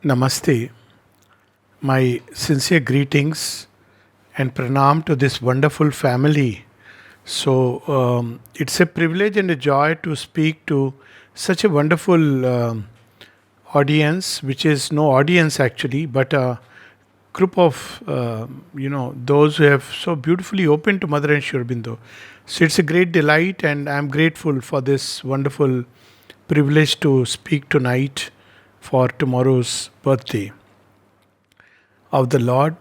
Namaste. My sincere greetings and pranam to this wonderful family. It's a privilege and a joy to speak to such a wonderful audience, which is no audience actually, but a group of those who have so beautifully opened to Mother and Sri Aurobindo. So it's a great delight, and I'm grateful for this wonderful privilege to speak tonight for tomorrow's birthday of the Lord,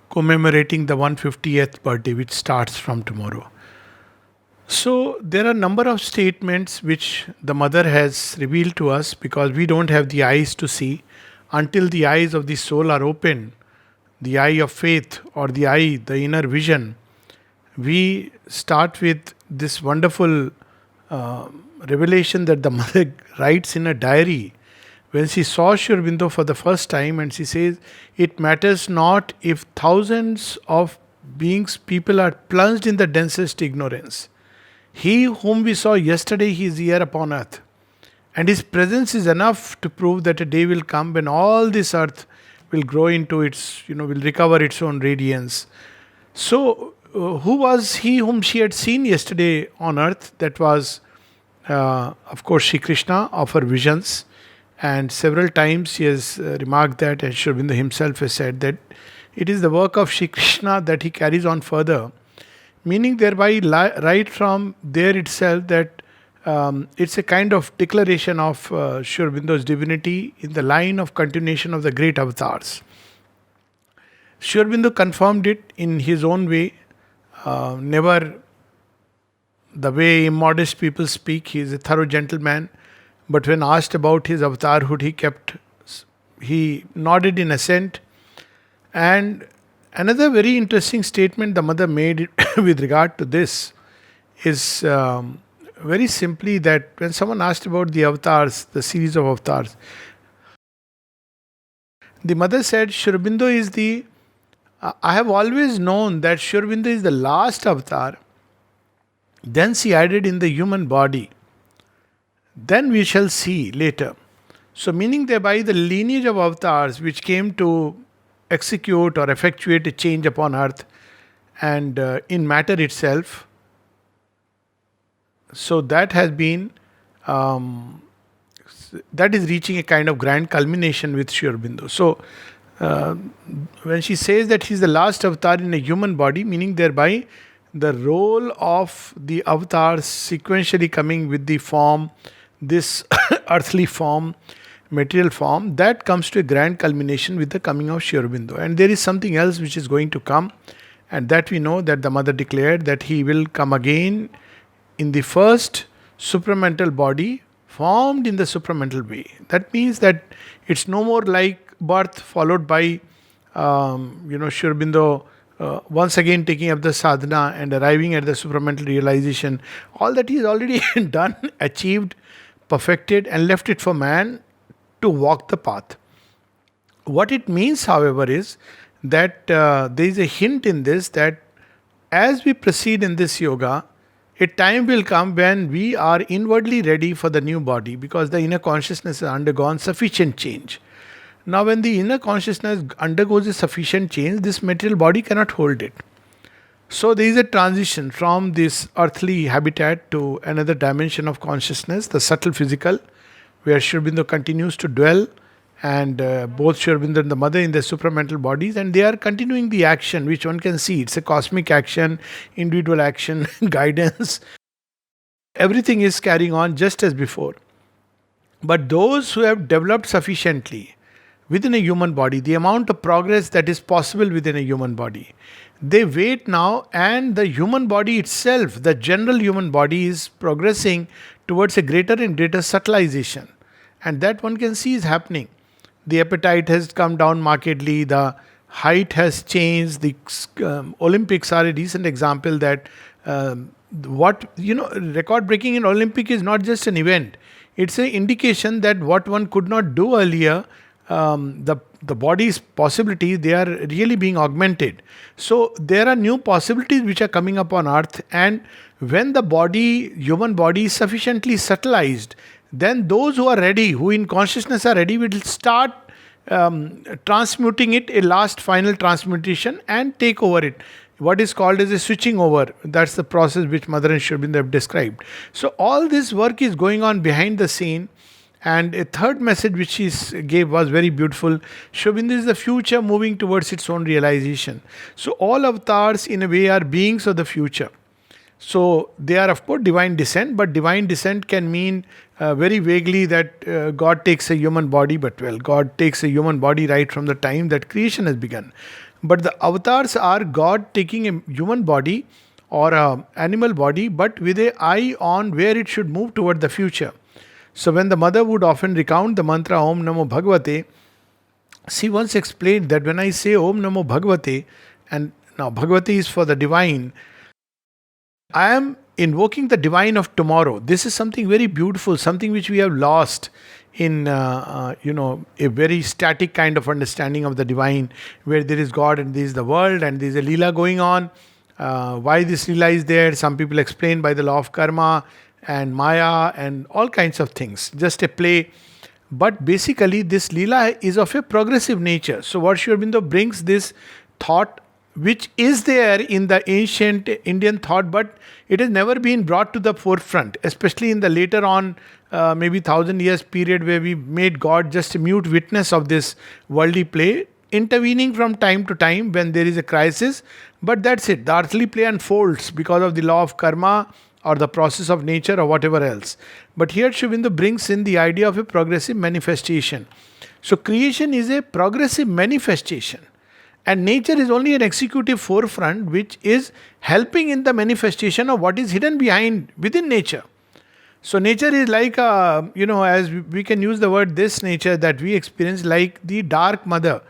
commemorating the 150th birthday, which starts from tomorrow. So, there are a number of statements which the Mother has revealed to us because we don't have the eyes to see. Until the eyes of the soul are open, the eye of faith or the inner vision, we start with this wonderful revelation that the Mother writes in a diary when she saw Sri Aurobindo for the first time, and she says, "It matters not if thousands of people are plunged in the densest ignorance. He whom we saw yesterday, he is here upon earth. And his presence is enough to prove that a day will come when all this earth will grow into will recover its own radiance." So, who was he whom she had seen yesterday on earth? That was, of course, Shri Krishna of her visions. And several times he has remarked that, and Sri Aurobindo himself has said that it is the work of Shri Krishna that he carries on further, meaning thereby right from there itself that it's a kind of declaration of Sri Aurobindo's divinity in the line of continuation of the great avatars. Sri Aurobindo confirmed it in his own way, never the way immodest people speak. He is a thorough gentleman. But when asked about his avatarhood, he nodded in assent. And another very interesting statement the Mother made with regard to this is very simply that when someone asked about the avatars, the series of avatars, the Mother said, Sri Aurobindo is I have always known that Sri Aurobindo is the last avatar. Then she added, in the human body. Then we shall see later. So, meaning thereby the lineage of avatars which came to execute or effectuate a change upon earth and in matter itself. So, that has been, that is reaching a kind of grand culmination with Sri Aurobindo. So, when she says that he is the last avatar in a human body, meaning thereby the role of the avatars sequentially coming with the form, this earthly form, material form, that comes to a grand culmination with the coming of Sri Aurobindo. And there is something else which is going to come, and that we know that the Mother declared that he will come again in the first supramental body formed in the supramental way. That means that it's no more like birth followed by Sri Aurobindo once again taking up the sadhana and arriving at the supramental realization. All that he has already done, achieved, perfected, and left it for man to walk the path. What it means, however, is that there is a hint in this that as we proceed in this yoga, a time will come when we are inwardly ready for the new body because the inner consciousness has undergone sufficient change. Now, when the inner consciousness undergoes a sufficient change, this material body cannot hold it. So, there is a transition from this earthly habitat to another dimension of consciousness, the subtle physical, where Sri Aurobindo continues to dwell, and both Sri Aurobindo and the Mother in their supramental bodies, and they are continuing the action which one can see. It's a cosmic action, individual action, guidance. Everything is carrying on just as before. But those who have developed sufficiently within a human body, the amount of progress that is possible within a human body, they wait now, and the human body itself, the general human body, is progressing towards a greater and greater subtilization. And that one can see is happening. The appetite has come down markedly, the height has changed. The Olympics are a recent example that record breaking in Olympic is not just an event. It's an indication that what one could not do earlier, the body's possibilities, they are really being augmented. So there are new possibilities which are coming up on earth, and when the human body is sufficiently subtilized, then those who are ready, who in consciousness are ready, will start transmuting it, a last final transmutation, and take over it. What is called as a switching over. That's the process which Mother and Sri Aurobindo have described. So all this work is going on behind the scene. And a third message which she gave was very beautiful. Sri Aurobindo is the future moving towards its own realization. So all avatars in a way are beings of the future. So they are of course divine descent, but divine descent can mean very vaguely that God takes a human body, but well, God takes a human body right from the time that creation has begun. But the avatars are God taking a human body or a animal body, but with a eye on where it should move toward the future. So when the mother would often recount the mantra Om Namo Bhagavate, she once explained that when I say Om Namo Bhagavate, and now Bhagavate is for the divine, I am invoking the divine of tomorrow. This is something very beautiful, something which we have lost in a very static kind of understanding of the divine, where there is God and there is the world and there is a Leela going on. Why this Leela is there? Some people explain by the law of karma and Maya and all kinds of things. Just a play. But basically, this Leela is of a progressive nature. So what Sri Aurobindo brings this thought, which is there in the ancient Indian thought, but it has never been brought to the forefront, especially in the later on, maybe 1,000 years period, where we made God just a mute witness of this worldly play, intervening from time to time when there is a crisis. But that's it. The earthly play unfolds because of the law of karma or the process of nature or whatever else. But here Sri Aurobindo brings in the idea of a progressive manifestation. So creation is a progressive manifestation. And nature is only an executive forefront which is helping in the manifestation of what is hidden behind within nature. So nature is like, as we can use the word this nature that we experience, like the dark mother.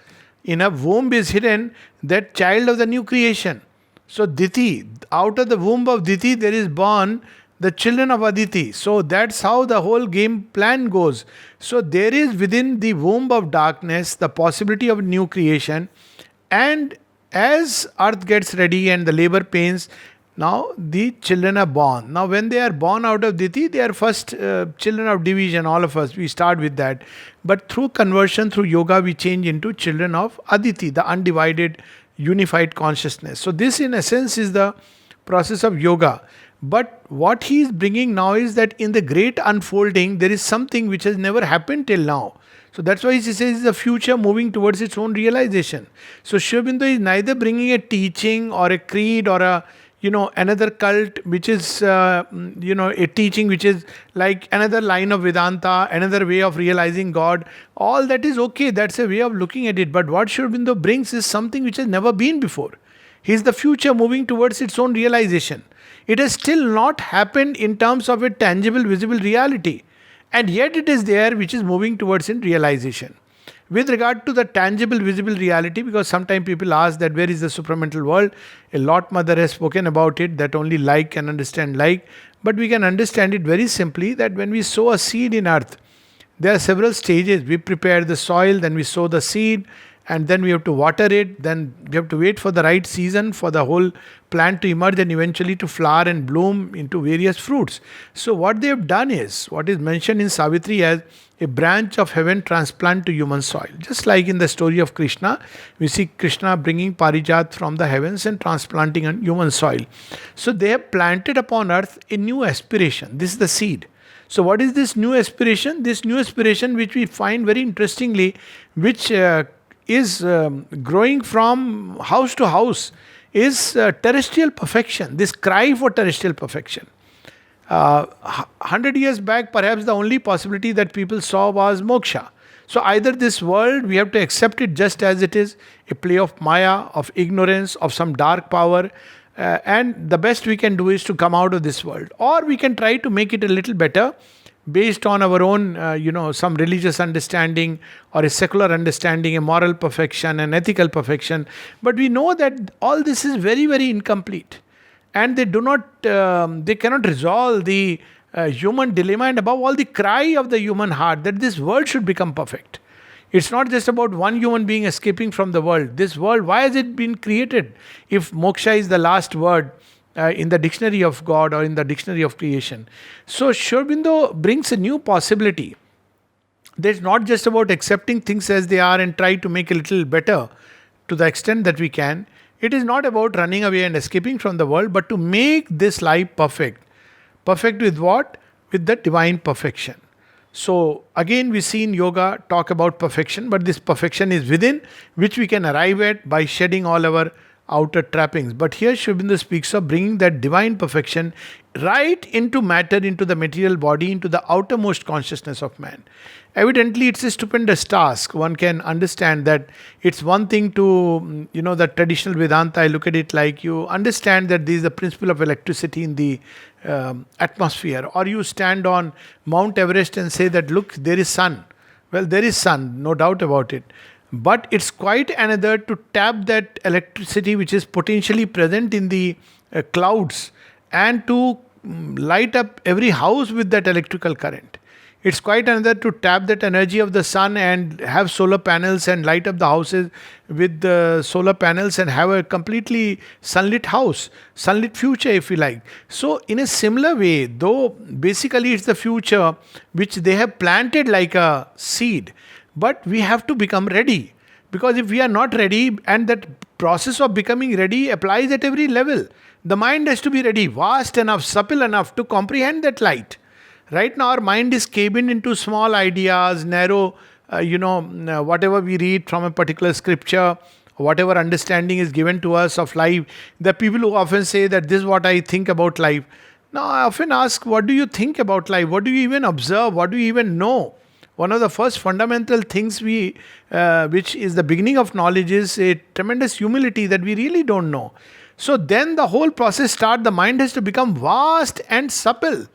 In a womb is hidden that child of the new creation. So Diti, out of the womb of Diti there is born the children of Aditi. So that's how the whole game plan goes. So there is within the womb of darkness the possibility of new creation. And as earth gets ready and the labor pains, now the children are born. Now when they are born out of Diti, they are first children of division, all of us. We start with that. But through conversion, through yoga, we change into children of Aditi, the undivided, unified consciousness. So this in essence is the process of yoga. But what he is bringing now is that in the great unfolding, there is something which has never happened till now. So that's why he says the future moving towards its own realization. So Sri Aurobindo is neither bringing a teaching or a creed or a another cult which is a teaching which is like another line of Vedanta, another way of realizing God. All that is okay. That's a way of looking at it. But what Sri Aurobindo brings is something which has never been before. He is the future moving towards its own realization. It has still not happened in terms of a tangible, visible reality. And yet it is there which is moving towards in realization. With regard to the tangible, visible reality, because sometimes people ask that where is the supramental world? A lot mother has spoken about it, that only like can understand like. But we can understand it very simply that when we sow a seed in earth, there are several stages. We prepare the soil, then we sow the seed, and then we have to water it, then we have to wait for the right season for the whole plant to emerge and eventually to flower and bloom into various fruits. So what they have done is, what is mentioned in Savitri as a branch of heaven transplant to human soil. Just like in the story of Krishna, we see Krishna bringing Parijat from the heavens and transplanting on human soil. So they have planted upon earth a new aspiration. This is the seed. So what is this new aspiration? This new aspiration, which we find very interestingly, which is growing from house to house, is terrestrial perfection, this cry for terrestrial perfection. 100 years back, perhaps the only possibility that people saw was moksha. So either this world, we have to accept it just as it is, a play of Maya, of ignorance, of some dark power, and the best we can do is to come out of this world. Or we can try to make it a little better, based on our own, some religious understanding or a secular understanding, a moral perfection, an ethical perfection. But we know that all this is very, very incomplete. And they cannot resolve the human dilemma, and above all the cry of the human heart that this world should become perfect. It's not just about one human being escaping from the world. This world, why has it been created if moksha is the last word in the dictionary of God or in the dictionary of creation? So Sri Aurobindo brings a new possibility It's not just about accepting things as they are and try to make a little better to the extent that we can. It is not about running away and escaping from the world, but to make this life perfect. Perfect with what? With the divine perfection. So again, we see in yoga talk about perfection, but this perfection is within, which we can arrive at by shedding all our outer trappings. But here Sri Aurobindo speaks of bringing that divine perfection right into matter, into the material body, into the outermost consciousness of man. Evidently, it's a stupendous task. One can understand that it's one thing to, the traditional Vedanta, I look at it like you understand that there is a principle of electricity in the atmosphere, or you stand on Mount Everest and say that, look, there is sun. Well, there is sun, no doubt about it. But it's quite another to tap that electricity which is potentially present in the clouds and to light up every house with that electrical current. It's quite another to tap that energy of the sun and have solar panels and light up the houses with the solar panels and have a completely sunlit house, sunlit future if you like. So in a similar way, though basically it's the future which they have planted like a seed, but we have to become ready. Because if we are not ready, and that process of becoming ready applies at every level, the mind has to be ready, vast enough, supple enough to comprehend that light. Right now, our mind is cabined into small ideas, narrow, whatever we read from a particular scripture, whatever understanding is given to us of life. The people who often say that this is what I think about life. Now, I often ask, what do you think about life? What do you even observe? What do you even know? One of the first fundamental things which is the beginning of knowledge, is a tremendous humility that we really don't know. So then the whole process starts. The mind has to become vast and supple,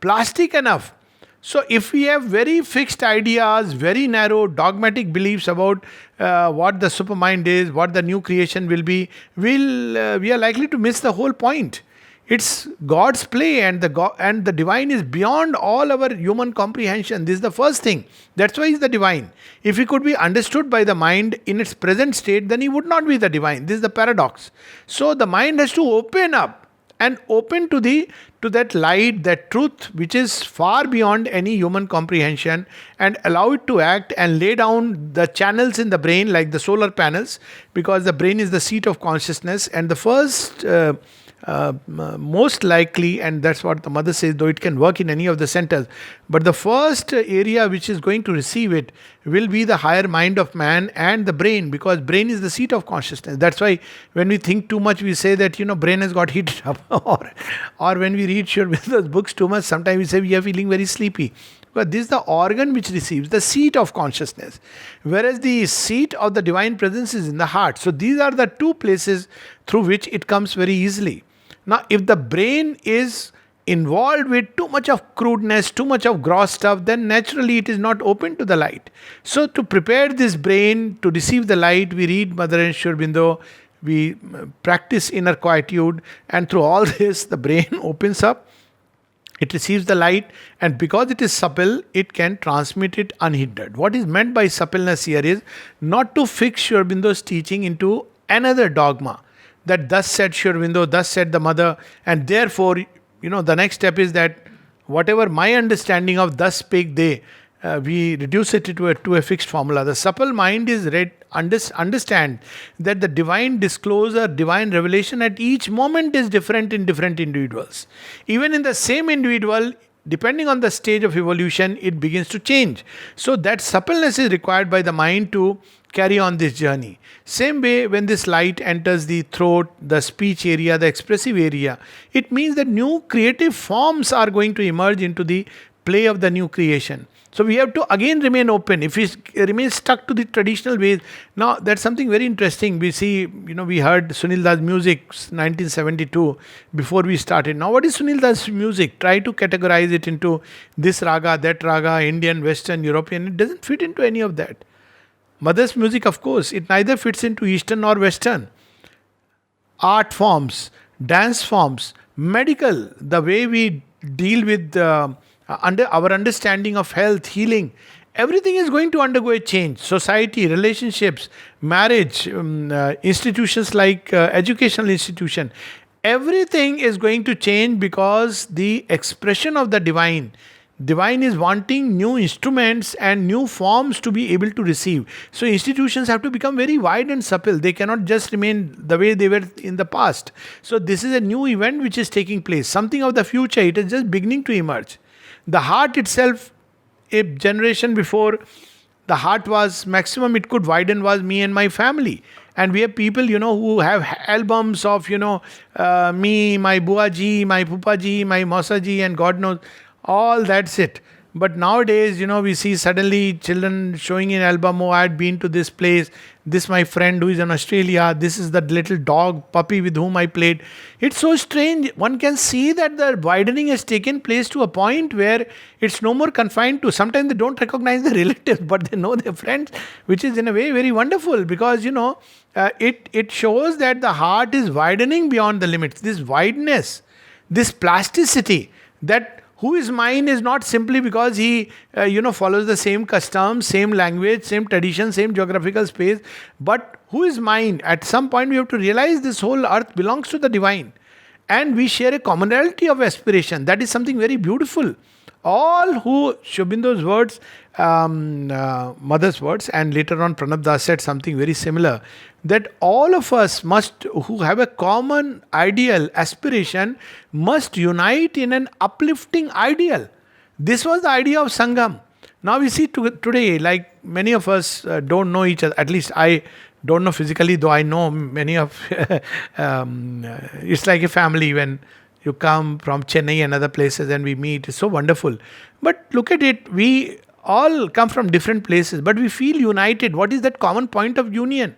plastic enough. So if we have very fixed ideas, very narrow dogmatic beliefs about what the supermind is, what the new creation will be, we are likely to miss the whole point. It's God's play, and the divine is beyond all our human comprehension. This is the first thing. That's why he's the divine. If he could be understood by the mind in its present state, then he would not be the divine. This is the paradox. So the mind has to open up and open to that light, that truth which is far beyond any human comprehension, and allow it to act and lay down the channels in the brain like the solar panels, because the brain is the seat of consciousness, and the first most likely, and that's what the mother says, though it can work in any of the centers, but the first area which is going to receive it will be the higher mind of man and the brain, because brain is the seat of consciousness. That's why when we think too much, we say that brain has got heated up, or when we read Sri Aurobindo's books too much, sometimes we say we are feeling very sleepy. But this is the organ which receives, the seat of consciousness. Whereas the seat of the divine presence is in the heart. So these are the two places through which it comes very easily. Now, if the brain is involved with too much of crudeness, too much of gross stuff, then naturally it is not open to the light. So to prepare this brain to receive the light, we read Mother and Sri Aurobindo, we practice inner quietude, and through all this, the brain opens up. It receives the light, and because it is supple, it can transmit it unhindered. What is meant by suppleness here is not to fix Sri Aurobindo's teaching into another dogma, that thus said Sri Aurobindo, thus said the mother, and therefore, the next step is that whatever my understanding of thus spake they, we reduce it to a fixed formula. The supple mind is understand that the divine disclosure, divine revelation at each moment is different in different individuals. Even in the same individual, depending on the stage of evolution, it begins to change. So that suppleness is required by the mind to carry on this journey. Same way, when this light enters the throat, the speech area, the expressive area, it means that new creative forms are going to emerge into the play of the new creation. So we have to again remain open. If we remain stuck to the traditional ways, now that's something very interesting. We see, we heard Sunil Das music 1972 before we started. Now what is Sunil Das music? Try to categorize it into this raga, that raga, Indian, Western, European. It doesn't fit into any of that. Mother's music, of course, it neither fits into Eastern nor Western. Art forms, dance forms, medical, the way we deal with under our understanding of health, healing, everything is going to undergo a change. Society, relationships, marriage, institutions like educational institution, everything is going to change because the expression of the divine, Divine is wanting new instruments and new forms to be able to receive. So institutions have to become very wide and supple. They cannot just remain the way they were in the past. So this is a new event which is taking place. Something of the future. It is just beginning to emerge. The heart itself, a generation before, the heart was maximum it could widen was me and my family. And we have people, who have albums of, me, my buaji, my pupaji, my mosaji, and God knows, all that's it. But nowadays, we see suddenly children showing in album, oh, I had been to this place, this my friend who is in Australia, this is the little dog, puppy with whom I played. It's so strange. One can see that the widening has taken place to a point where it's no more confined to, sometimes they don't recognize the relatives, but they know their friends, which is in a way very wonderful because, it shows that the heart is widening beyond the limits. This wideness, this plasticity, that who is mine is not simply because he, follows the same customs, same language, same tradition, same geographical space. But who is mine? At some point, we have to realize this whole earth belongs to the divine. And we share a commonality of aspiration. That is something very beautiful. All who, Sri Aurobindo's words, mother's words, and later on Pranab Das said something very similar, that all of us must, who have a common ideal, aspiration, must unite in an uplifting ideal. This was the idea of Sangam. Now we see today, like many of us don't know each other, at least I don't know physically, though I know many of, it's like a family when you come from Chennai and other places and we meet. It's so wonderful. But look at it, we all come from different places, but we feel united. What is that common point of union?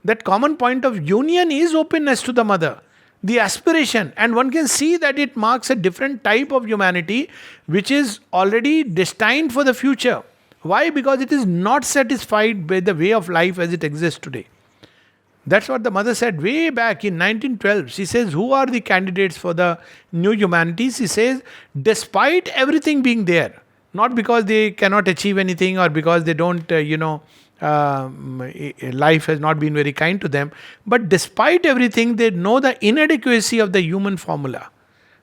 That common point of union is openness to the mother, the aspiration. And one can see that it marks a different type of humanity which is already destined for the future. Why? Because it is not satisfied by the way of life as it exists today. That's what the mother said way back in 1912. She says, who are the candidates for the new humanity? She says, despite everything being there, not because they cannot achieve anything or because they don't, life has not been very kind to them, but despite everything, they know the inadequacy of the human formula,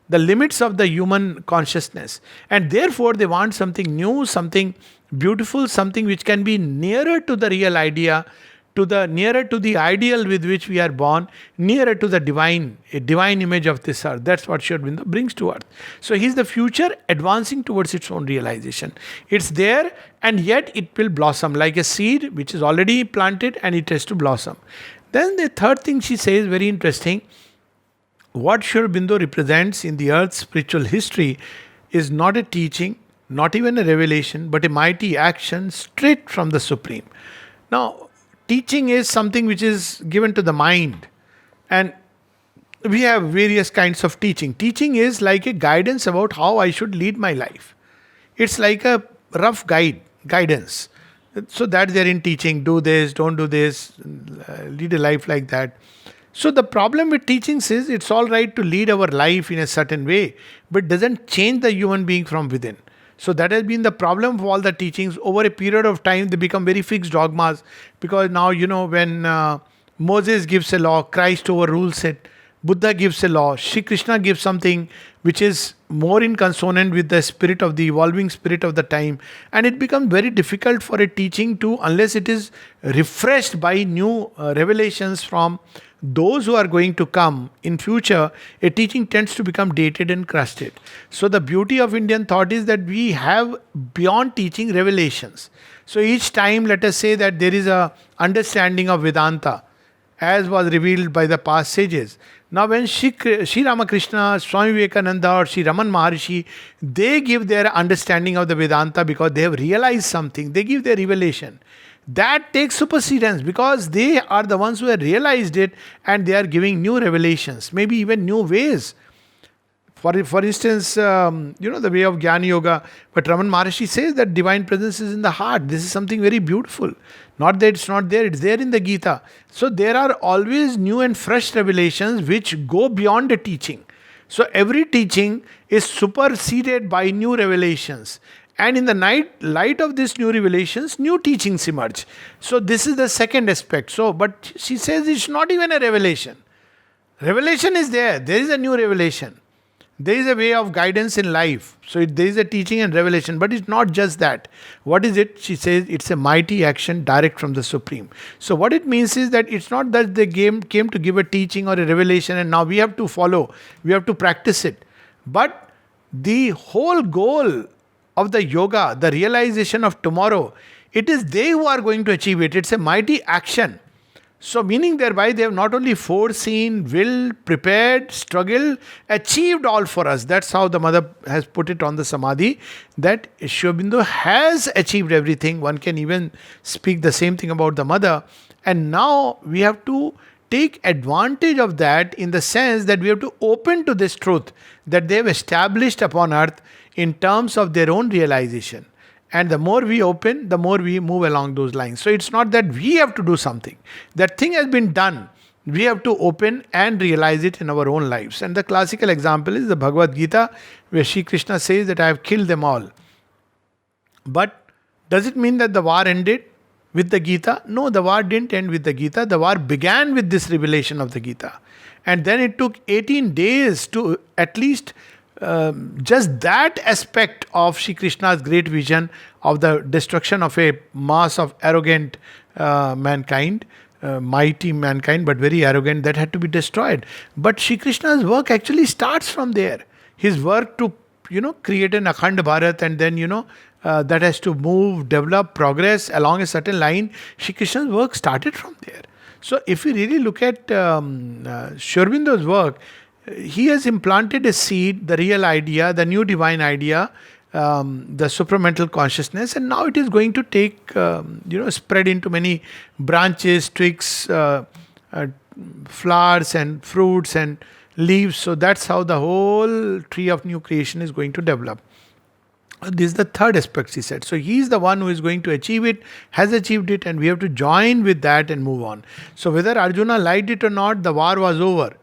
the limits of the human consciousness. And therefore, they want something new, something beautiful, something which can be nearer to the real idea, nearer to the ideal with which we are born, nearer to the divine, a divine image of this earth. That's what Sri Aurobindo brings to earth. So he's the future advancing towards its own realization. It's there and yet it will blossom like a seed which is already planted and it has to blossom. Then the third thing she says, very interesting, what Sri Aurobindo represents in the earth's spiritual history is not a teaching, not even a revelation, but a mighty action straight from the Supreme. Now, teaching is something which is given to the mind, and we have various kinds of teaching. Teaching is like a guidance about how I should lead my life. It's like a rough guidance. So that they're in teaching, do this, don't do this, lead a life like that. So the problem with teachings is it's all right to lead our life in a certain way, but doesn't change the human being from within. So that has been the problem of all the teachings. Over a period of time, they become very fixed dogmas. Because now, when Moses gives a law, Christ overrules it. Buddha gives a law. Shri Krishna gives something which is more in consonant with the spirit of the evolving spirit of the time. And it becomes very difficult for a teaching to, unless it is refreshed by new revelations from those who are going to come in future, a teaching tends to become dated and crusted. So the beauty of Indian thought is that we have beyond teaching revelations. So each time, let us say that there is a understanding of Vedanta as was revealed by the past sages. Now when Sri Ramakrishna, Swami Vivekananda or Sri Raman Maharshi, they give their understanding of the Vedanta because they have realized something, they give their revelation. That takes supersedence because they are the ones who have realized it and they are giving new revelations, maybe even new ways. For instance, the way of Jnana Yoga, but Raman Maharshi says that divine presence is in the heart. This is something very beautiful. Not that it's not there, it's there in the Gita. So there are always new and fresh revelations which go beyond the teaching. So every teaching is superseded by new revelations. And in the light of these new revelations, new teachings emerge. So this is the second aspect. But she says it's not even a revelation. Revelation is there. There is a new revelation. There is a way of guidance in life. So there is a teaching and revelation, but it's not just that. What is it? She says it's a mighty action direct from the Supreme. So what it means is that it's not that they came to give a teaching or a revelation and now we have to follow, we have to practice it. But the whole goal of the yoga, the realization of tomorrow, it is they who are going to achieve it. It's a mighty action. So, meaning thereby they have not only foreseen, willed, prepared, struggled, achieved all for us. That's how the mother has put it on the Samadhi, that Sri Aurobindo has achieved everything. One can even speak the same thing about the mother. And now we have to take advantage of that in the sense that we have to open to this truth that they have established upon earth in terms of their own realization. And the more we open, the more we move along those lines. So it's not that we have to do something. That thing has been done. We have to open and realize it in our own lives. And the classical example is the Bhagavat Gita, where Sri Krishna says that I have killed them all. But does it mean that the war ended with the Gita? No, the war didn't end with the Gita. The war began with this revelation of the Gita. And then it took 18 days to at least just that aspect of Sri Krishna's great vision of the destruction of a mass of arrogant mankind, mighty mankind, but very arrogant, that had to be destroyed. But Sri Krishna's work actually starts from there. His work to, create an Akhand Bharat and then, that has to move, develop, progress along a certain line. Sri Krishna's work started from there. So if we really look at Sri Aurobindo's work, he has implanted a seed, the real idea, the new divine idea, the supramental consciousness, and now it is going to take, spread into many branches, twigs, flowers and fruits and leaves. So that's how the whole tree of new creation is going to develop. This is the third aspect, he said. So he is the one who is going to achieve it, has achieved it, and we have to join with that and move on. So whether Arjuna liked it or not, the war was over.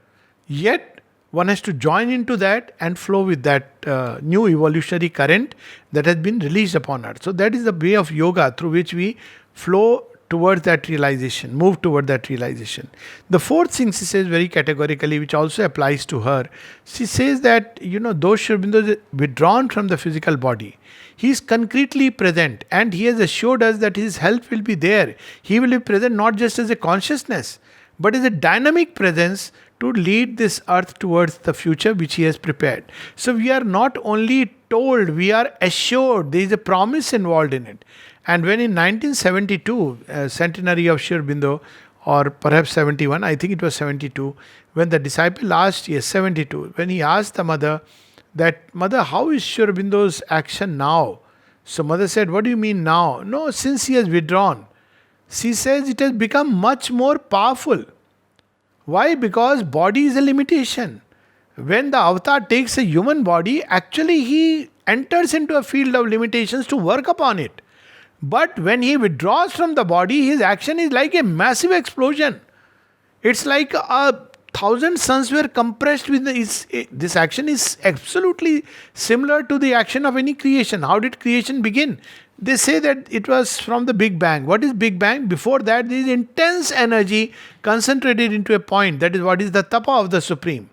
Yet, one has to join into that and flow with that new evolutionary current that has been released upon earth. So that is the way of yoga through which we flow towards that realization, move toward that realization. The fourth thing she says very categorically, which also applies to her, she says that, though Sri Aurobindo is withdrawn from the physical body, he is concretely present and he has assured us that his help will be there. He will be present not just as a consciousness, but as a dynamic presence to lead this earth towards the future which he has prepared. So we are not only told, we are assured, there is a promise involved in it. And when in 1972, centenary of Sri Aurobindo, or perhaps 71, I think it was 72, when the disciple asked, yes, 72, when he asked the mother that, Mother, how is Sri Aurobindo's action now? So mother said, what do you mean now? No, since he has withdrawn. She says it has become much more powerful. Why? Because body is a limitation. When the avatar takes a human body, actually he enters into a field of limitations to work upon it. But when he withdraws from the body, his action is like a massive explosion. It's like 1,000 suns were compressed with this action is absolutely similar to the action of any creation. How did creation begin? They say that it was from the Big Bang. What is Big Bang? Before that, there is intense energy concentrated into a point. That is what is the tapa of the Supreme.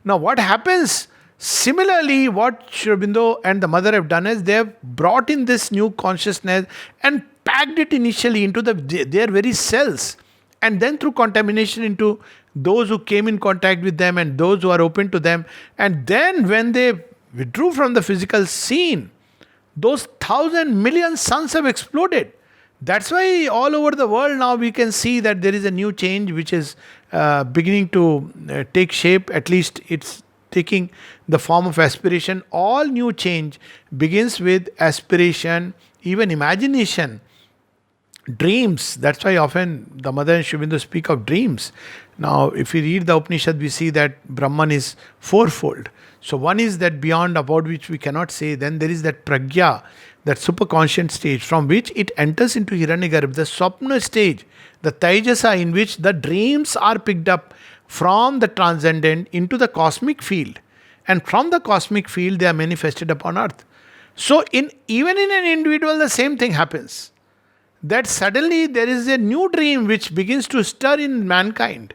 Now, what happens? Similarly, what Sri Aurobindo and the mother have done is they have brought in this new consciousness and packed it initially into their very cells. And then through contamination into those who came in contact with them and those who are open to them. And then when they withdrew from the physical scene, those 1,000 million suns have exploded. That's why all over the world now we can see that there is a new change which is beginning to take shape. At least it's taking the form of aspiration. All new change begins with aspiration, even imagination, dreams. That's why often the mother and Sri Aurobindo speak of dreams. Now, if we read the Upanishad, we see that Brahman is fourfold. So one is that beyond about which we cannot say. Then there is that pragya, that superconscious stage from which it enters into Hiranyagarbha, the Swapna stage, the Taijasa in which the dreams are picked up from the transcendent into the cosmic field. And from the cosmic field they are manifested upon earth. So even in an individual the same thing happens. That suddenly there is a new dream which begins to stir in mankind.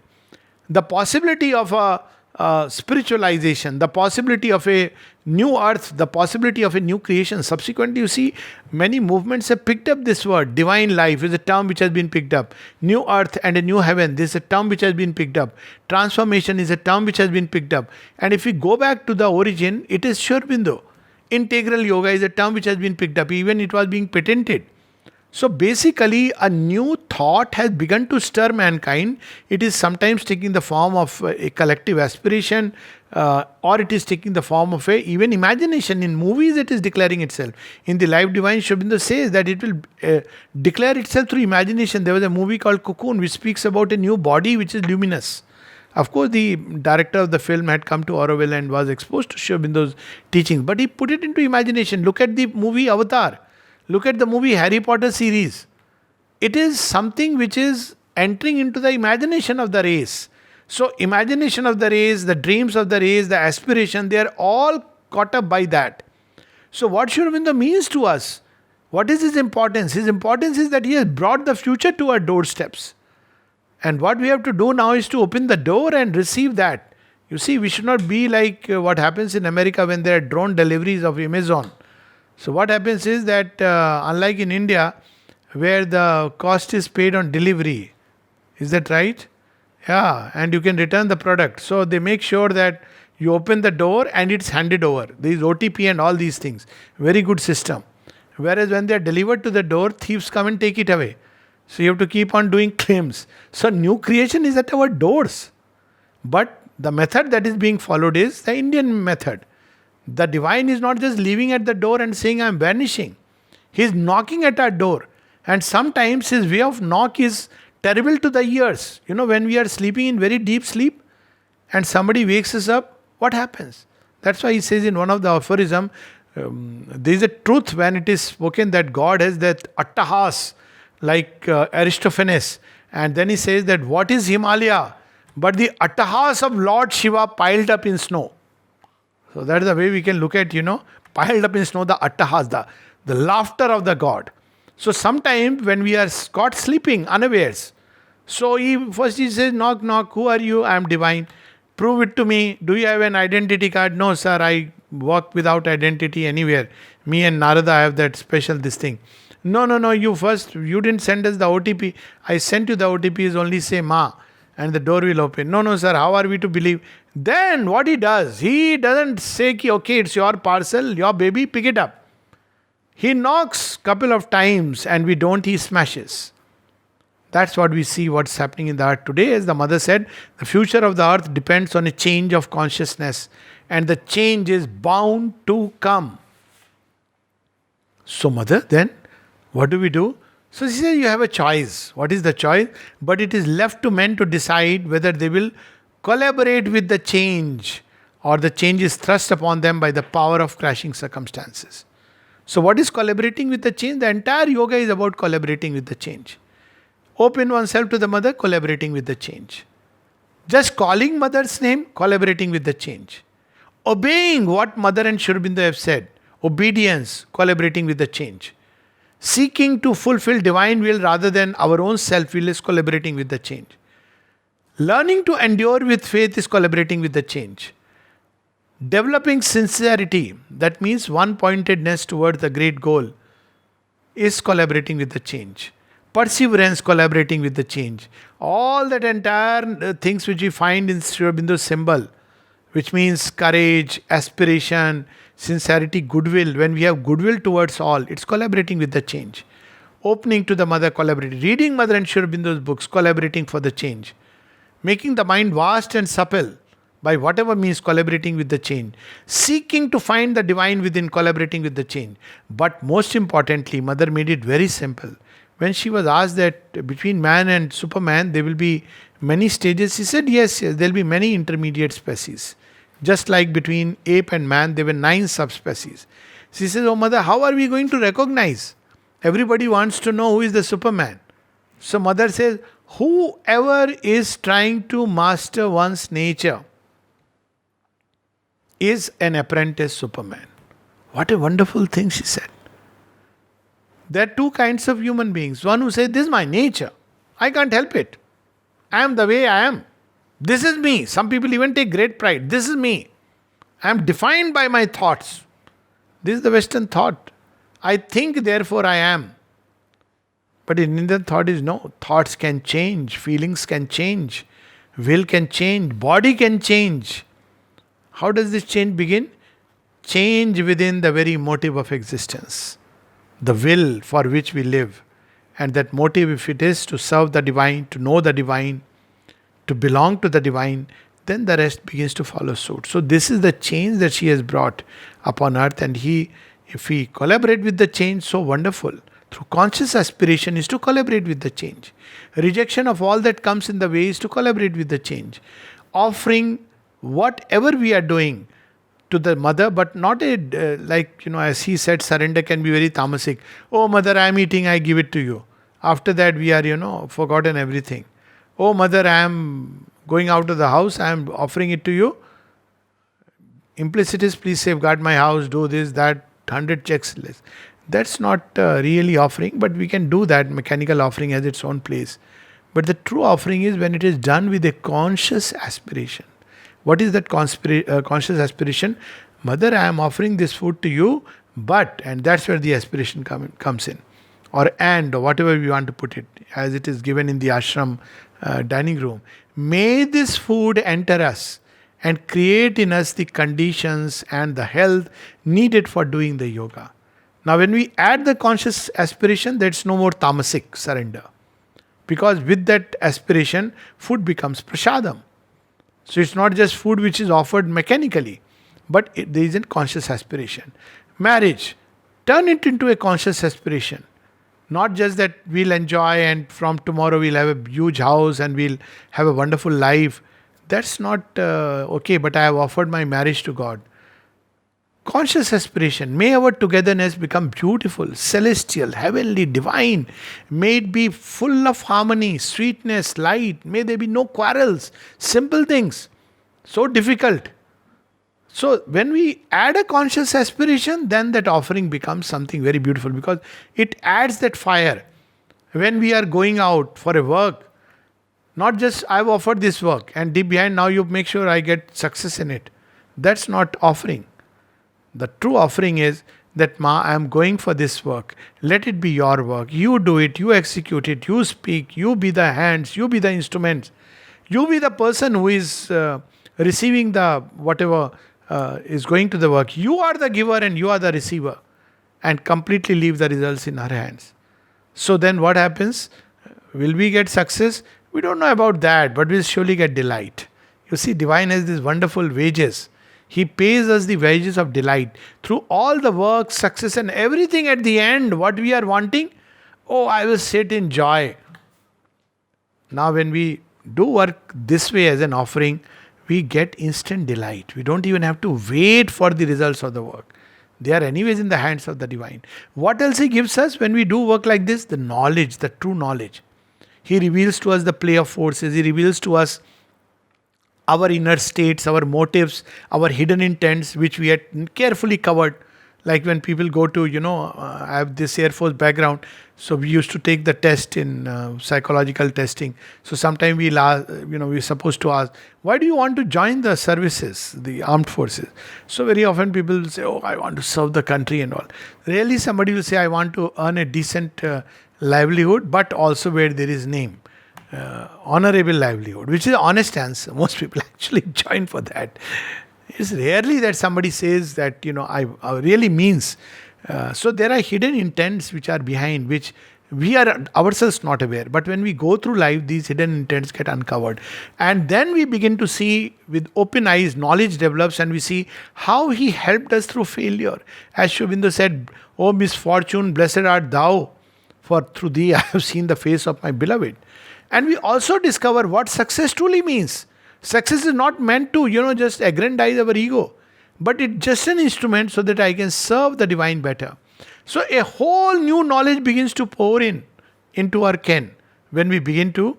The possibility of a spiritualization, the possibility of a new earth, the possibility of a new creation. Subsequently, you see, many movements have picked up this word. Divine life is a term which has been picked up. New earth and a new heaven, this is a term which has been picked up. Transformation is a term which has been picked up. And if we go back to the origin, it is Sri Aurobindo. Integral yoga is a term which has been picked up, even it was being patented. So basically, a new thought has begun to stir mankind. It is sometimes taking the form of a collective aspiration, or it is taking the form of a even imagination. In movies, it is declaring itself. In the Life Divine, Sri Aurobindo says that it will declare itself through imagination. There was a movie called Cocoon, which speaks about a new body which is luminous. Of course, the director of the film had come to Auroville and was exposed to Sri Aurobindo's teachings, but he put it into imagination. Look at the movie Avatar. Look at the movie Harry Potter series. It is something which is entering into the imagination of the race. So, imagination of the race, the dreams of the race, the aspiration, they are all caught up by that. So, what Sri Aurobindo means to us? What is his importance? His importance is that he has brought the future to our doorsteps. And what we have to do now is to open the door and receive that. You see, we should not be like what happens in America when there are drone deliveries of Amazon. So what happens is that unlike in India, where the cost is paid on delivery, is that right? Yeah, and you can return the product. So they make sure that you open the door and it's handed over. There is OTP and all these things. Very good system. Whereas when they are delivered to the door, thieves come and take it away. So you have to keep on doing claims. So new creation is at our doors. But the method that is being followed is the Indian method. The divine is not just leaving at the door and saying, I am vanishing. He is knocking at our door. And sometimes his way of knock is terrible to the ears. You know, when we are sleeping in very deep sleep and somebody wakes us up, what happens? That's why he says in one of the aphorism, there is a truth when it is spoken that God has that attahas, like Aristophanes. And then he says that what is Himalaya? But the attahas of Lord Shiva piled up in snow. So that is the way we can look at, piled up in snow, the attahas, the laughter of the God. So sometimes when we are caught sleeping unawares, so he says, knock, knock, who are you? I am divine. Prove it to me. Do you have an identity card? No, sir, I walk without identity anywhere. Me and Narada have that special this thing. No, you didn't send us the OTP. I sent you the OTP, is only say Ma, and the door will open. No, sir, how are we to believe? Then what he does, he doesn't say, okay, it's your parcel, your baby, pick it up. He knocks couple of times and we don't, he smashes. That's what we see what's happening in the earth today. As the mother said, the future of the earth depends on a change of consciousness, and the change is bound to come. So mother, then what do we do? So she says you have a choice. What is the choice? But it is left to men to decide whether they will collaborate with the change or the change is thrust upon them by the power of crashing circumstances. So what is collaborating with the change? The entire yoga is about collaborating with the change. Open oneself to the mother, collaborating with the change. Just calling mother's name, collaborating with the change. Obeying what mother and Sri Aurobindo have said, obedience, collaborating with the change. Seeking to fulfill divine will rather than our own self will is collaborating with the change. Learning to endure with faith is collaborating with the change. Developing sincerity, that means one-pointedness towards the great goal, is collaborating with the change. Perseverance, collaborating with the change. All that entire things which we find in Sri Aurobindo's symbol, which means courage, aspiration, sincerity, goodwill. When we have goodwill towards all, it's collaborating with the change. Opening to the mother, collaborating. Reading mother and Sri Aurobindo's books, collaborating for the change. Making the mind vast and supple by whatever means, collaborating with the change. Seeking to find the divine within, collaborating with the change. But most importantly, mother made it very simple. When she was asked that between man and Superman there will be many stages, she said yes, there will be many intermediate species. Just like between ape and man, there were 9 subspecies. She says, oh mother, how are we going to recognize? Everybody wants to know who is the Superman. So mother says, whoever is trying to master one's nature is an apprentice Superman. What a wonderful thing, she said. There are 2 kinds of human beings. One who says, this is my nature. I can't help it. I am the way I am. This is me. Some people even take great pride. This is me. I am defined by my thoughts. This is the Western thought. I think, therefore I am. But in Indian thought is no. Thoughts can change, feelings can change, will can change, body can change. How does this change begin? Change within the very motive of existence, the will for which we live. And that motive, if it is to serve the divine, to know the divine, to belong to the divine, then the rest begins to follow suit. So this is the change that she has brought upon earth, and if we collaborate with the change, so wonderful. Through conscious aspiration is to collaborate with the change. Rejection of all that comes in the way is to collaborate with the change. Offering whatever we are doing to the mother, but not as he said, surrender can be very tamasic. Oh mother, I am eating, I give it to you. After that we are, forgotten everything. Oh mother, I am going out of the house, I am offering it to you. Implicit is, please safeguard my house, do this, that, 100 checks less. That's not really offering, but we can do that. Mechanical offering has its own place. But the true offering is when it is done with a conscious aspiration. What is that conscious aspiration? Mother, I am offering this food to you, but, and that's where the aspiration comes in. Or whatever we want to put it, as it is given in the ashram dining room. May this food enter us and create in us the conditions and the health needed for doing the yoga. Now when we add the conscious aspiration, that's no more tamasic surrender. Because with that aspiration, food becomes prasadam. So it's not just food which is offered mechanically, but there is a conscious aspiration. Marriage, turn it into a conscious aspiration. Not just that we'll enjoy and from tomorrow we'll have a huge house and we'll have a wonderful life. That's not okay, but I have offered my marriage to God. Conscious aspiration. May our togetherness become beautiful, celestial, heavenly, divine. May it be full of harmony, sweetness, light. May there be no quarrels. Simple things. So difficult. So when we add a conscious aspiration, then that offering becomes something very beautiful because it adds that fire. When we are going out for a work, not just I've offered this work and deep behind now you make sure I get success in it. That's not offering. The true offering is that Ma, I am going for this work. Let it be your work. You do it, you execute it, you speak, you be the hands, you be the instruments. You be the person who is receiving the whatever is going to the work. You are the giver and you are the receiver. And completely leave the results in our hands. So then what happens? Will we get success? We don't know about that, but we'll surely get delight. You see, divine has these wonderful wages. He pays us the wages of delight. Through all the work, success and everything at the end, what we are wanting, oh, I will sit in joy. Now when we do work this way as an offering, we get instant delight. We don't even have to wait for the results of the work. They are anyways in the hands of the divine. What else He gives us when we do work like this? The knowledge, the true knowledge. He reveals to us the play of forces. He reveals to us our inner states, our motives, our hidden intents, which we had carefully covered. Like when people go to, I have this Air Force background, so we used to take the test in psychological testing. So sometimes we're supposed to ask, why do you want to join the services, the armed forces? So very often people will say, oh, I want to serve the country and all. Rarely somebody will say, I want to earn a decent livelihood, but also where there is name. Honorable livelihood, which is an honest answer. Most people actually join for that. It's rarely that somebody says that, I really means. So there are hidden intents which are behind, which we are ourselves not aware. But when we go through life, these hidden intents get uncovered. And then we begin to see with open eyes, knowledge develops and we see how He helped us through failure. As Sri Aurobindo said, "O misfortune, blessed art thou, for through thee I have seen the face of my beloved." And we also discover what success truly means. Success is not meant to, just aggrandize our ego. But it's just an instrument so that I can serve the divine better. So a whole new knowledge begins to pour into our ken when we begin to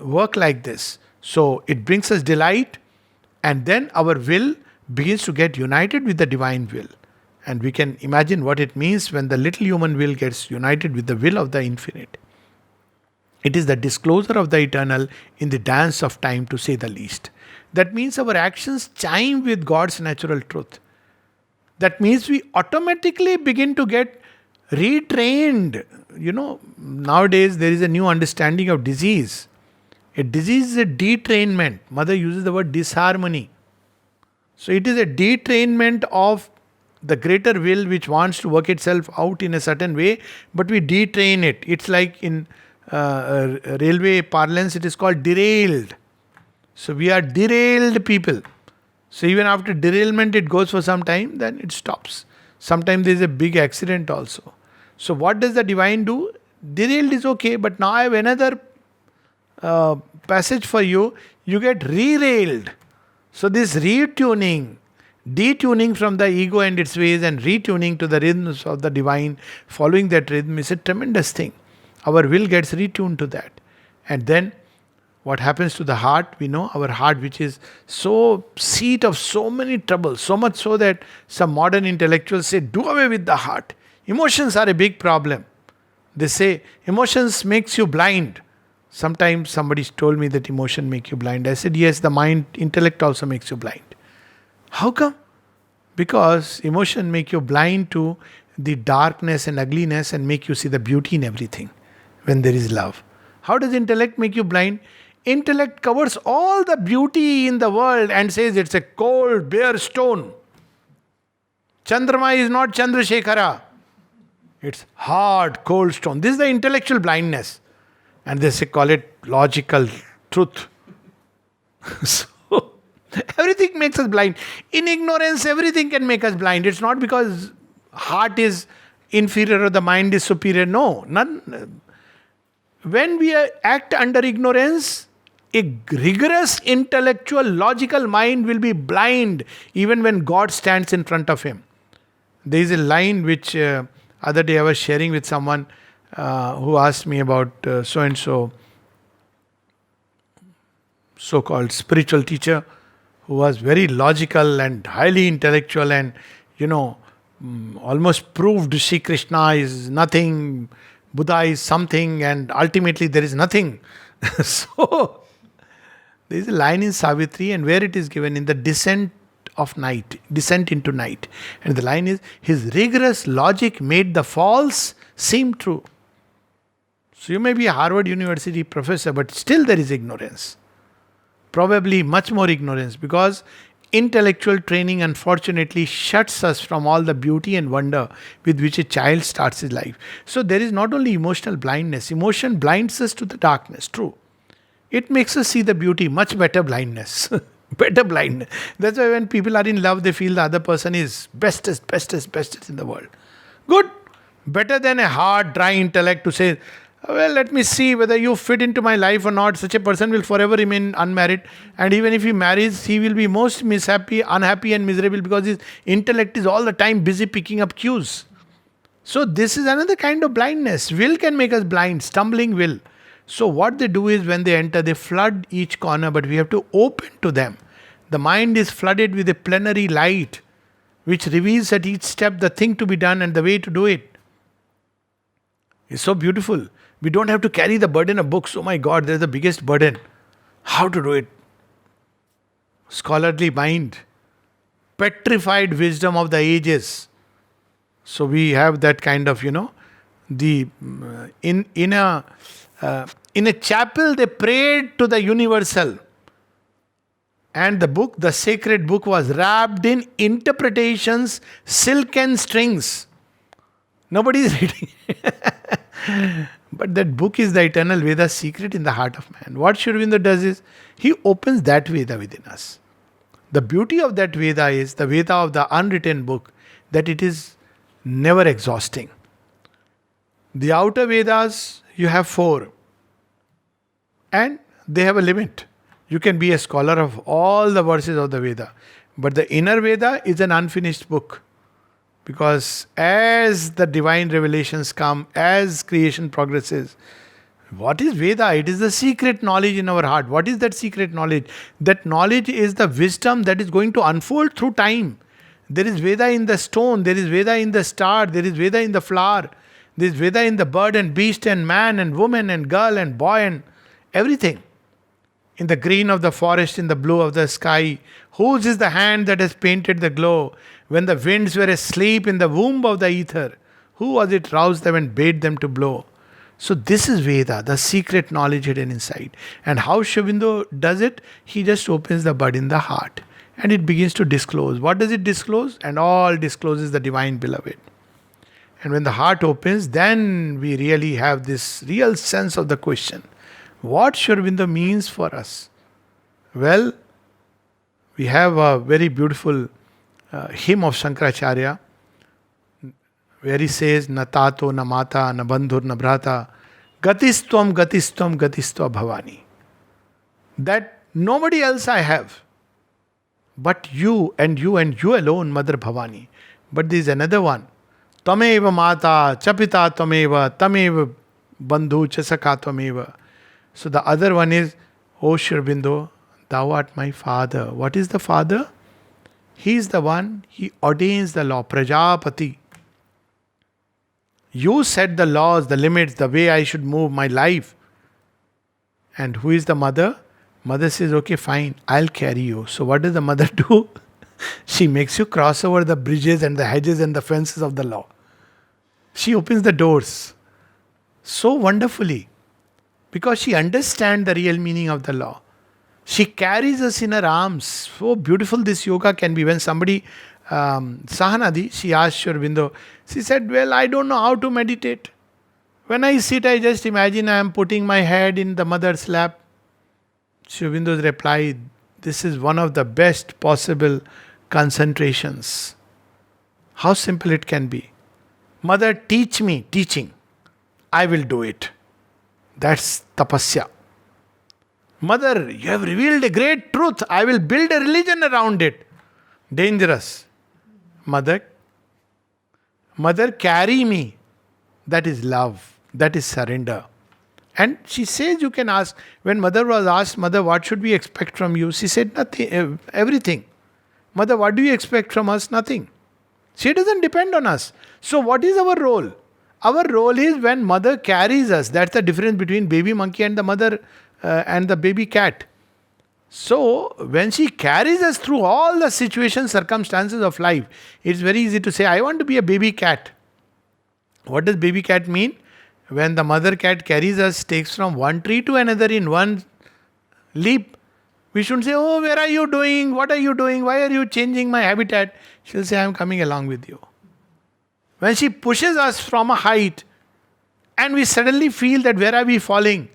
work like this. So it brings us delight and then our will begins to get united with the divine will. And we can imagine what it means when the little human will gets united with the will of the infinite. It is the disclosure of the eternal in the dance of time, to say the least. That means our actions chime with God's natural truth. That means we automatically begin to get retrained. Nowadays there is a new understanding of disease. A disease is a detrainment. Mother uses the word disharmony. So it is a detrainment of the greater will which wants to work itself out in a certain way, but we detrain it. It's like in railway parlance, it is called derailed. So we are derailed people. So even after derailment, it goes for some time, then it stops. Sometimes there is a big accident also. So what does the divine do? Derailed is okay, but now I have another passage for you. You get re-railed. So this retuning, detuning from the ego and its ways and retuning to the rhythms of the divine, following that rhythm is a tremendous thing. Our will gets retuned to that. And then what happens to the heart? We know our heart, which is so seat of so many troubles, so much so that some modern intellectuals say, do away with the heart. Emotions are a big problem. They say, emotions makes you blind. Sometimes somebody told me that emotion make you blind. I said, yes, the mind, intellect also makes you blind. How come? Because emotion make you blind to the darkness and ugliness and make you see the beauty in everything when there is love. How does intellect make you blind? Intellect covers all the beauty in the world and says it's a cold, bare stone. Chandrama is not Chandrasekhara. It's hard, cold stone. This is the intellectual blindness. And they call it logical truth. So, everything makes us blind. In ignorance, everything can make us blind. It's not because heart is inferior or the mind is superior. No, none. When we act under ignorance, a rigorous intellectual, logical mind will be blind even when God stands in front of him. There is a line which other day I was sharing with someone who asked me about so-and-so, so-called spiritual teacher who was very logical and highly intellectual and, almost proved Sri Krishna is nothing, Buddha is something, and ultimately there is nothing. So, there is a line in Savitri, and where it is given in the descent into night. And the line is, his rigorous logic made the false seem true. So you may be a Harvard University professor, but still there is ignorance. Probably much more ignorance, because intellectual training unfortunately shuts us from all the beauty and wonder with which a child starts his life. So there is not only emotional blindness. Emotion blinds us to the darkness, true. It makes us see the beauty, much better blindness. Better blindness. That's why when people are in love, they feel the other person is bestest in the world. Good. Better than a hard, dry intellect to say, well, let me see whether you fit into my life or not. Such a person will forever remain unmarried. And even if he marries, he will be most unhappy and miserable because his intellect is all the time busy picking up cues. So this is another kind of blindness. Will can make us blind, stumbling will. So what they do is when they enter, they flood each corner, but we have to open to them. The mind is flooded with a plenary light, which reveals at each step the thing to be done and the way to do it. It's so beautiful. We don't have to carry the burden of books. Oh my God, there's the biggest burden. How to do it? Scholarly mind. Petrified wisdom of the ages. So we have that kind of, in a chapel they prayed to the universal. And the sacred book was wrapped in interpretations, silken strings. Nobody is reading. But that book is the eternal Veda secret in the heart of man. What Sri Aurobindo does is, he opens that Veda within us. The beauty of that Veda is the Veda of the unwritten book, that it is never exhausting. The outer Vedas, you have 4. And they have a limit. You can be a scholar of all the verses of the Veda. But the inner Veda is an unfinished book. Because as the divine revelations come, as creation progresses, what is Veda? It is the secret knowledge in our heart. What is that secret knowledge? That knowledge is the wisdom that is going to unfold through time. There is Veda in the stone, there is Veda in the star, there is Veda in the flower, This Veda in the bird and beast and man and woman and girl and boy and everything. In the green of the forest, in the blue of the sky. Whose is the hand that has painted the glow? When the winds were asleep in the womb of the ether, who was it roused them and bade them to blow? So this is Veda, the secret knowledge hidden inside. And how Sri Aurobindo does it? He just opens the bud in the heart and it begins to disclose. What does it disclose? And all discloses the divine beloved. And when the heart opens, then we really have this real sense of the question. What Sri Aurobindo means for us? Well, we have a very beautiful hymn of Shankaracharya where he says, Na tato, na mata, na bandhur, na bhrata, gatistvam, gatistvam, gatistva bhavani. That nobody else I have, but you and you and you alone, Mother Bhavani. But there is another one. Tameva mata, chapita tameva, tameva bandhu chasaka tameva. So the other one is, O Sri Aurobindo, thou art my father. What is the father? He is the one, he ordains the law, Prajapati. You set the laws, the limits, the way I should move my life. And who is the mother? Mother says, okay, fine, I'll carry you. So what does the mother do? She makes you cross over the bridges and the hedges and the fences of the law. She opens the doors so wonderfully because she understands the real meaning of the law. She carries us in her arms. So beautiful this yoga can be. When somebody, Sahanadi, she asked Sri Aurobindo, she said, well, I don't know how to meditate. When I sit, I just imagine I am putting my head in the mother's lap. Sri Aurobindo's reply, this is one of the best possible concentrations. How simple it can be. Mother, teach me teaching. I will do it. That's tapasya. Mother, you have revealed a great truth. I will build a religion around it. Dangerous. Mother, carry me. That is love. That is surrender. And she says you can ask. When mother was asked, Mother, what should we expect from you? She said nothing, everything. Mother, what do you expect from us? Nothing. She doesn't depend on us. So what is our role? Our role is when mother carries us. That's the difference between baby monkey and the mother and the baby cat. So when she carries us through all the situations, circumstances of life, it's very easy to say, I want to be a baby cat. What does baby cat mean? When the mother cat carries us, takes from one tree to another in one leap, we shouldn't say, oh, where are you doing? What are you doing? Why are you changing my habitat? She'll say, I'm coming along with you. When she pushes us from a height and we suddenly feel that where are we falling?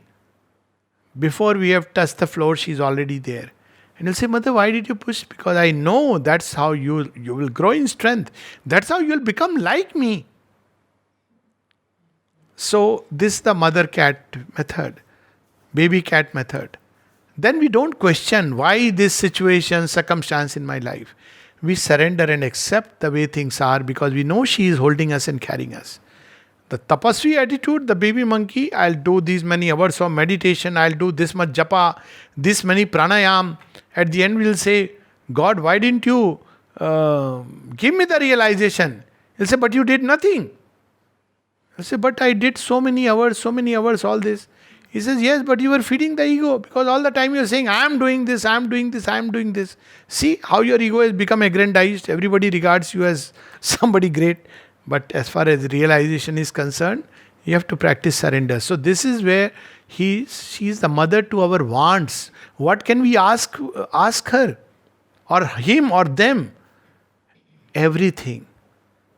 Before we have touched the floor, she's already there. And you'll say, Mother, why did you push? Because I know that's how you will grow in strength. That's how you'll become like me. So this is the mother cat method, baby cat method. Then we don't question why this situation, circumstance in my life. We surrender and accept the way things are because we know she is holding us and carrying us. The tapasvi attitude, the baby monkey, I'll do these many hours of meditation, I'll do this much japa, this many pranayam. At the end we'll say, God, why didn't you give me the realization? He'll say, but you did nothing. I say, but I did so many hours, all this. He says, yes, but you were feeding the ego because all the time you're saying, I am doing this, I am doing this, I am doing this. See how your ego has become aggrandized. Everybody regards you as somebody great. But as far as realization is concerned, you have to practice surrender. So this is where she is the mother to our wants. What can we ask her? Or him or them? Everything.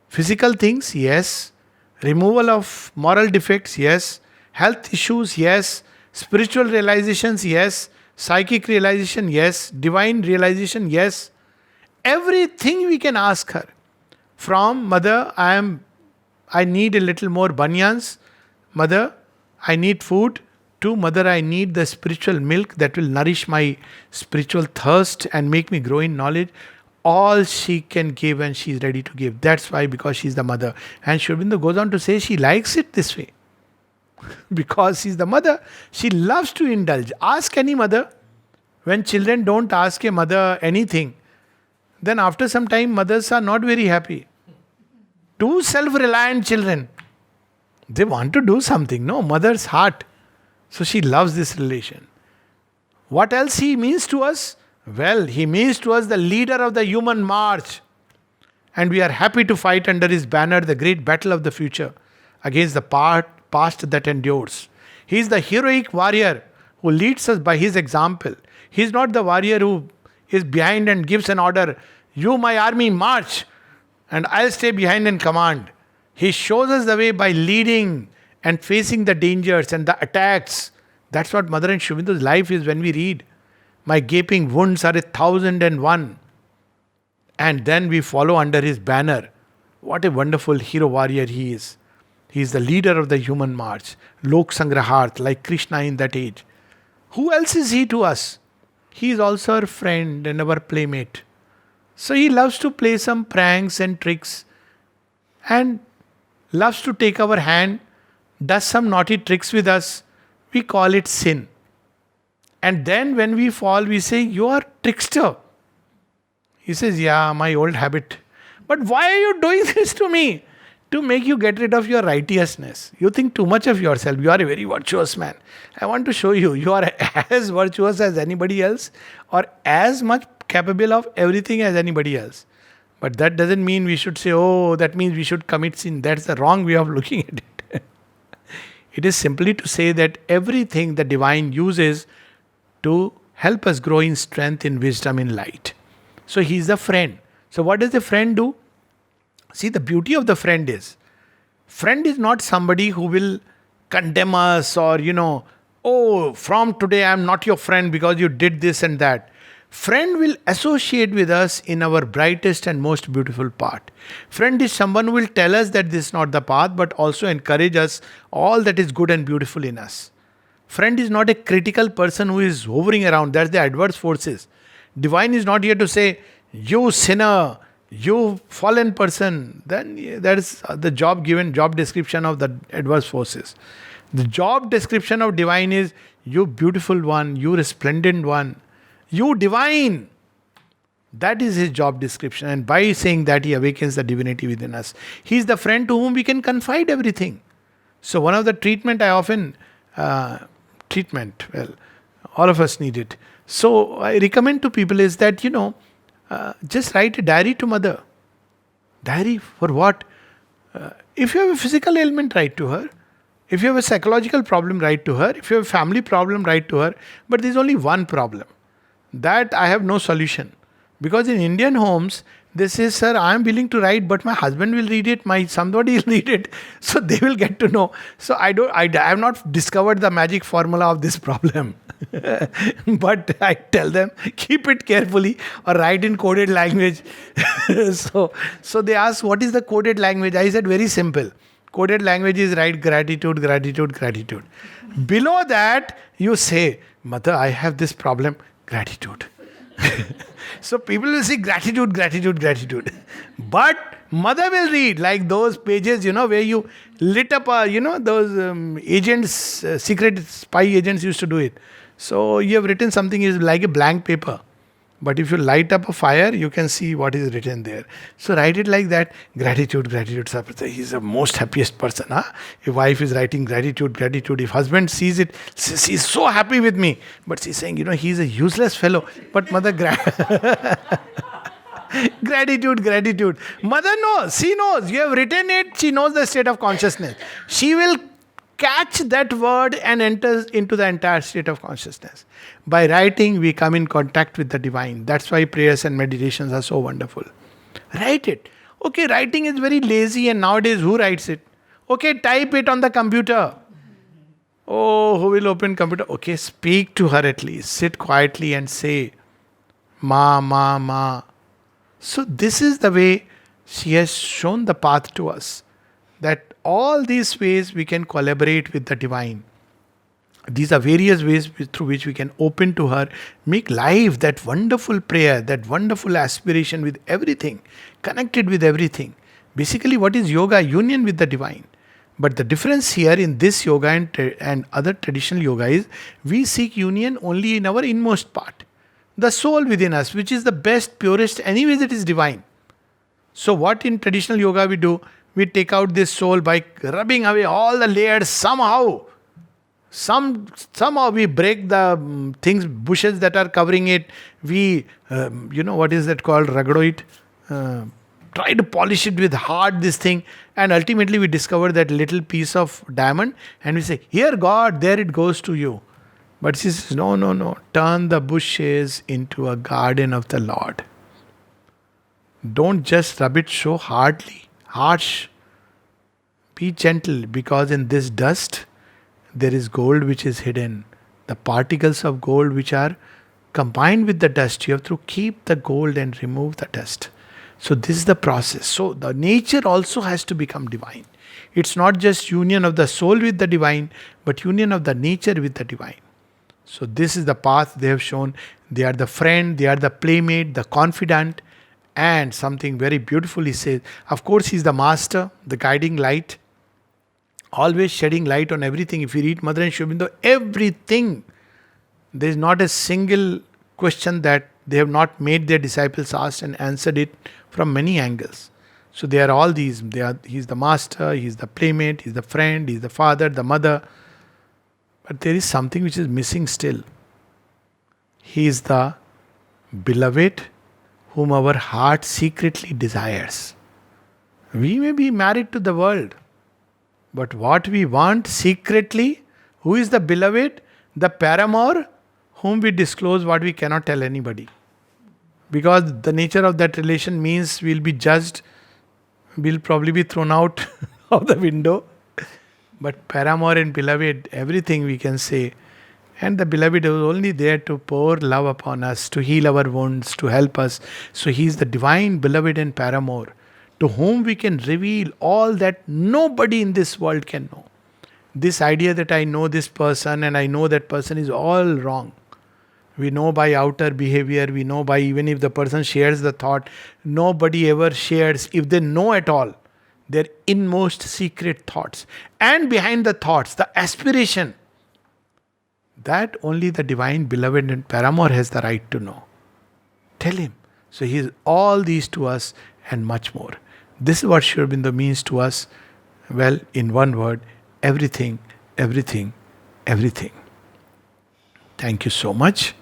Physical things, yes. Removal of moral defects, yes. Health issues, yes. Spiritual realizations, yes. Psychic realization, yes. Divine realization, yes. Everything we can ask her. From Mother, I need a little more banyans. Mother, I need food. To Mother, I need the spiritual milk that will nourish my spiritual thirst and make me grow in knowledge. All she can give and she is ready to give. That's why, because she is the mother. And Sri Aurobindo goes on to say she likes it this way. Because she is the mother. She loves to indulge. Ask any mother. When children don't ask a mother anything, then after some time mothers are not very happy. Too self-reliant children. They want to do something. No, mother's heart. So she loves this relation. What else he means to us? Well, he means to us the leader of the human march. And we are happy to fight under his banner the great battle of the future against the past that endures. He is the heroic warrior who leads us by his example. He is not the warrior who is behind and gives an order, "You, my army, march, and I'll stay behind and command." He shows us the way by leading and facing the dangers and the attacks. That's what Mother and Sri Aurobindo's life is when we read. My gaping wounds are 1,001. And then we follow under his banner. What a wonderful hero warrior he is. He is the leader of the human march. Lok Sangrahart, like Krishna in that age. Who else is he to us? He is also our friend and our playmate. So he loves to play some pranks and tricks and loves to take our hand, does some naughty tricks with us. We call it sin. And then when we fall, we say, "You are trickster." He says, "Yeah, my old habit." "But why are you doing this to me?" "To make you get rid of your righteousness. You think too much of yourself. You are a very virtuous man. I want to show you, you are as virtuous as anybody else, or as much capable of everything as anybody else." But that doesn't mean we should say, "Oh, that means we should commit sin." That's the wrong way of looking at it. It is simply to say that everything the divine uses to help us grow in strength, in wisdom, in light. So he is the friend. So what does the friend do? See, the beauty of the friend is not somebody who will condemn us or, "Oh, from today I am not your friend because you did this and that." Friend will associate with us in our brightest and most beautiful part. Friend is someone who will tell us that this is not the path, but also encourage us all that is good and beautiful in us. Friend is not a critical person who is hovering around. That's the adverse forces. Divine is not here to say, "You sinner, you fallen person." Then that is the job description of the adverse forces. The job description of divine is, "You beautiful one, you resplendent one, you divine." That is his job description. And by saying that, he awakens the divinity within us. He is the friend to whom we can confide everything. So one of the well, all of us need it. So I recommend to people is that, just write a diary to mother. Diary for what? If you have a physical ailment, write to her. If you have a psychological problem, write to her. If you have a family problem, write to her. But there's only one problem. That I have no solution. Because in Indian homes, they say, "Sir, I am willing to write, but my husband will read it, my somebody will read it, so they will get to know." So I have not discovered the magic formula of this problem. But I tell them, keep it carefully or write in coded language. So they ask, "What is the coded language?" I said, very simple. Coded language is write gratitude, gratitude, gratitude. Below that, you say, "Mother, I have this problem, gratitude." So people will see gratitude, gratitude, gratitude. But mother will read like those pages, where you lit up, those agents, secret spy agents used to do it. So you have written something is like a blank paper. But if you light up a fire, you can see what is written there. So write it like that. Gratitude, gratitude. He's the most happiest person. Huh? If wife is writing gratitude, gratitude. If husband sees it, she's so happy with me. But she's saying, he's a useless fellow. But mother, gratitude, gratitude. Mother knows. She knows. You have written it. She knows the state of consciousness. She will catch that word and enters into the entire state of consciousness. By writing, we come in contact with the divine. That's why prayers and meditations are so wonderful. Write it. Okay, writing is very lazy, and nowadays who writes it? Okay, type it on the computer. Oh, who will open computer? Okay, speak to her at least. Sit quietly and say, "Ma, ma, ma." So this is the way she has shown the path to us. That all these ways we can collaborate with the divine. These are various ways through which we can open to her, make live that wonderful prayer, that wonderful aspiration with everything, connected with everything. Basically, what is yoga? Union with the divine. But the difference here in this yoga and other traditional yoga is we seek union only in our inmost part. The soul within us, which is the best, purest, anyways it is divine. So what in traditional yoga we do? we take out this soul by rubbing away all the layers somehow. Somehow we break the things, bushes that are covering it. We, what is that called? Ragadoid. Try to polish it with hard this thing, and ultimately we discover that little piece of diamond, and we say, "Here, God, there it goes to you." But she says, "No, no, no. Turn the bushes into a garden of the Lord. Don't just rub it so harsh. Be gentle, because in this dust there is gold which is hidden. The particles of gold which are combined with the dust. You have to keep the gold and remove the dust." So this is the process. So the nature also has to become divine. It's not just union of the soul with the divine, but union of the nature with the divine. So this is the path they have shown. They are the friend, they are the playmate, the confidant, and something very beautifully says, of course, he's the master, the guiding light, always shedding light on everything. If you read Mother and Sri Aurobindo, everything, there is not a single question that they have not made their disciples ask and answered it from many angles. So they are all these. He's the master, he's the playmate, he's the friend, he's the father, the mother. But there is something which is missing still. He is the beloved whom our heart secretly desires. We may be married to the world, but what we want secretly, who is the beloved? The paramour whom we disclose what we cannot tell anybody. Because the nature of that relation means we'll be judged, we'll probably be thrown out of the window. But paramour and beloved, everything we can say. And the beloved is only there to pour love upon us, to heal our wounds, to help us. So he is the divine beloved and paramour, to whom we can reveal all that nobody in this world can know. This idea that I know this person and I know that person is all wrong. We know by outer behavior, we know by even if the person shares the thought, nobody ever shares, if they know at all, their inmost secret thoughts. And behind the thoughts, the aspiration, that only the divine beloved and paramour has the right to know. Tell him. So he is all these to us and much more. This is what Sri Aurobindo means to us. Well, in one word, everything, everything, everything. Thank you so much.